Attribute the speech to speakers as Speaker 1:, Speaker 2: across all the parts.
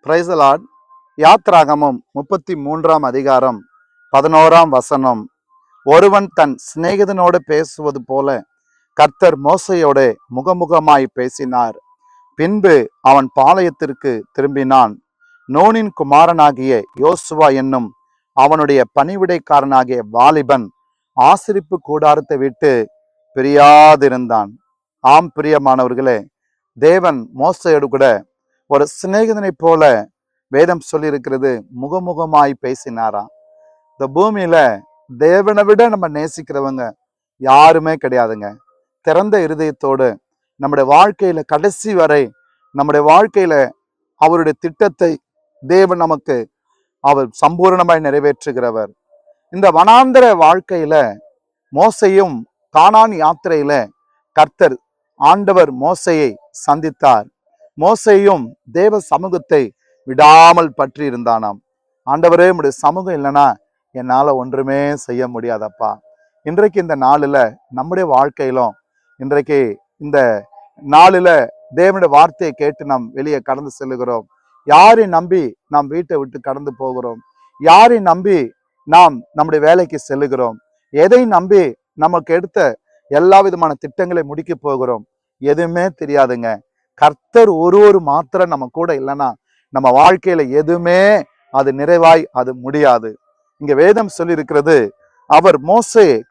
Speaker 1: Praise the Lord. யாத்ராகமம் 33ஆம் அதிகாரம் 11ஆம் வசனம். ஒருவன் தன் சிநேகிதனோடு பேசுவது போல கர்த்தர் மோசையோடு முகமுகமாய் பேசினார். பின்பு அவன் பாளையத்திற்கு திரும்பினான். நூனின் குமாரனாகிய யோசுவா என்னும் அவனுடைய பணிவிடைக்காரனாகிய வாலிபன் ஆசரிப்பு கூடாரத்தை விட்டு பிரியாதிருந்தான். ஆம் பிரியமானவர்களே, தேவன் மோசையோடு கூட ஒரு சிநேகிதனை போல வேதம் சொல்லியிருக்கிறது, முகமுகமாய் பேசினாராம். இந்த பூமியில தேவனை விட நம்ம நேசிக்கிறவங்க யாருமே கிடையாதுங்க. திறந்த இருதயத்தோடு நம்முடைய வாழ்க்கையில கடைசி வரை நம்முடைய வாழ்க்கையில அவருடைய திட்டத்தை தேவன் நமக்கு அவர் சம்பூர்ணமாய் நிறைவேற்றுகிறவர். இந்த வனாந்தர வாழ்க்கையில மோசையும் கானான் யாத்திரையில கர்த்தர் ஆண்டவர் மோசையை சந்தித்தார். மோசையும் தேவ சமூகத்தை விடாமல் பற்றி இருந்தானாம். ஆண்டவரே, உடைய சமூகம் இல்லைன்னா என்னால ஒன்றுமே செய்ய முடியாதப்பா. இன்றைக்கு இந்த நாளில் நம்முடைய வாழ்க்கையிலும் இன்றைக்கு இந்த நாளில் தேவனுடைய வார்த்தையை கேட்டு நாம் வெளியே கடந்து செல்லுகிறோம். யாரை நம்பி நாம் வீட்டை விட்டு கடந்து போகிறோம்? யாரை நம்பி நாம் நம்முடைய வேலைக்கு செல்லுகிறோம்? எதை நம்பி நமக்கு எடுத்த எல்லா விதமான திட்டங்களை முடிக்க போகிறோம்? எதுவுமே தெரியாதுங்க. கர்த்தர் ஒரு மாத்திரம் நம்ம கூட இல்லைன்னா நம்ம வாழ்க்கையில எதுவுமே அது நிறைவாய் அது முடியாது. இங்க வேதம் சொல்லி இருக்கிறது,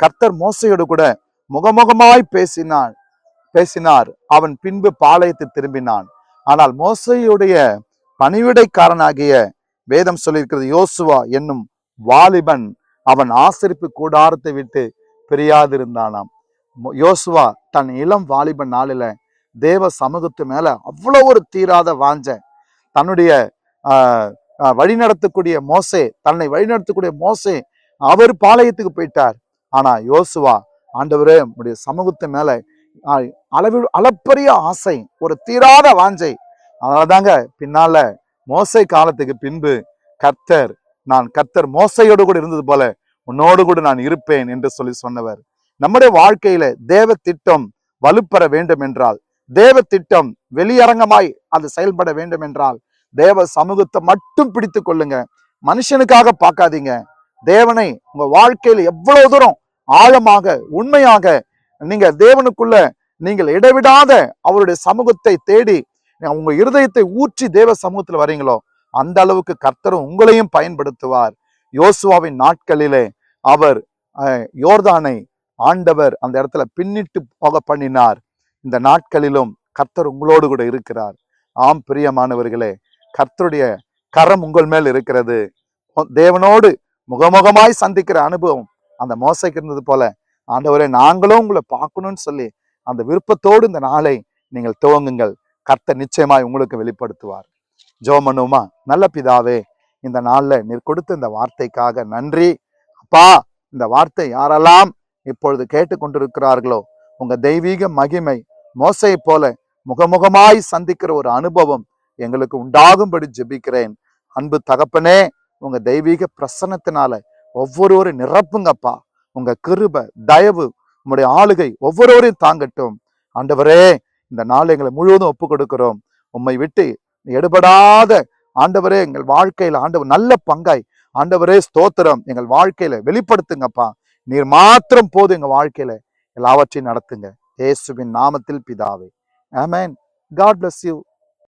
Speaker 1: கர்த்தர் மோசையோடு கூட முகமுகமாய் பேசினார். அவன் பின்பு பாளையத்தை திரும்பினான். ஆனால் மோசையுடைய பணிவிடைக்காரனாகிய வேதம் சொல்லியிருக்கிறது, யோசுவா என்னும் வாலிபன் அவன் ஆசரிப்பு கூடாரத்தை விட்டு பிரியாதிருந்தானாம். யோசுவா தன் இளம் வாலிபன் நாளில தேவ சமூகத்து மேல அவ்வளவு ஒரு தீராத வாஞ்ச, தன்னுடைய தன்னை வழிநடத்தக்கூடிய மோசே அவர் பாளையத்துக்கு போயிட்டார். ஆனா யோசுவா, ஆண்டவரே உடைய சமூகத்து மேல அளப்பரிய ஆசை, ஒரு தீராத வாஞ்சை. அதனாலதாங்க பின்னால மோசை காலத்துக்கு பின்பு கர்த்தர் மோசையோடு கூட இருந்தது போல உன்னோடு கூட நான் இருப்பேன் என்று சொல்லி சொன்னவர். நம்முடைய வாழ்க்கையில தேவ திட்டம் வலுப்பெற வேண்டும் என்றால், தேவ திட்டம் வெளியரங்கமாய் அது செயல்பட வேண்டும் என்றால், தேவ சமூகத்தை மட்டும் பிடித்து கொள்ளுங்க. மனுஷனுக்காக பார்க்காதீங்க. தேவனை உங்க வாழ்க்கையில எவ்வளவு தூரம் ஆழமாக உண்மையாக நீங்க தேவனுக்குள்ள நீங்கள் இடைவிடாத அவருடைய சமூகத்தை தேடி உங்க இருதயத்தை ஊற்றி தேவ சமூகத்துல வரீங்களோ, அந்த அளவுக்கு கர்த்தரும் உங்களையும் பயன்படுத்துவார். யோசுவாவின் நாட்களிலே அவர் யோர்தானை ஆண்டவர் அந்த இடத்துல பின்னிட்டு போக பண்ணினார். இந்த நாட்களிலும் கர்த்தர் உங்களோடு கூட இருக்கிறார். ஆம் பிரியமானவர்களே, கர்த்தருடைய கரம் உங்கள் மேல் இருக்கிறது. தேவனோடு முகமுகமாய் சந்திக்கிற அனுபவம் அந்த மோசைக்கு இருந்தது போல, ஆண்டவரே நாங்களும் உங்களை பார்க்கணும்னு சொல்லி அந்த விருப்பத்தோடு இந்த நாளை நீங்கள் துவங்குங்கள். கர்த்தர் நிச்சயமாய் உங்களுக்கு வெளிப்படுத்துவார். ஜெபம் பண்ணுவோமா? நல்ல பிதாவே, இந்த நாள்ல நீர் கொடுத்த இந்த வார்த்தைக்காக நன்றி அப்பா. இந்த வார்த்தை யாரெல்லாம் இப்பொழுது கேட்டுக்கொண்டிருக்கிறார்களோ, உங்க தெய்வீக மகிமை மோசையை போல முகமுகமாய் சந்திக்கிற ஒரு அனுபவம் எங்களுக்கு உண்டாகும்படி ஜெபிக்கிறேன். அன்பு தகப்பனே, உங்க தெய்வீக பிரசன்னத்தினால ஒவ்வொருவரும் நிரப்புங்கப்பா. உங்க கிருபை, தயவு, உங்களுடைய ஆளுகை ஒவ்வொருவரையும் தாங்கட்டும். ஆண்டவரே, இந்த நாள் எங்களை முழுவதும் ஒப்பு கொடுக்கிறோம். உம்மை விட்டு எடுபடாத ஆண்டவரே எங்கள் வாழ்க்கையில ஆண்டவர் நல்ல பங்காய் ஆண்டவரே ஸ்தோத்திரம் எங்கள் வாழ்க்கையில வெளிப்படுத்துங்கப்பா. நீர் மாத்திரம் போது எங்க வாழ்க்கையில எல்லாவற்றையும் நடத்துங்க. இயேசுவின் நாமத்தில் பிதாவே, ஆமென். God bless you.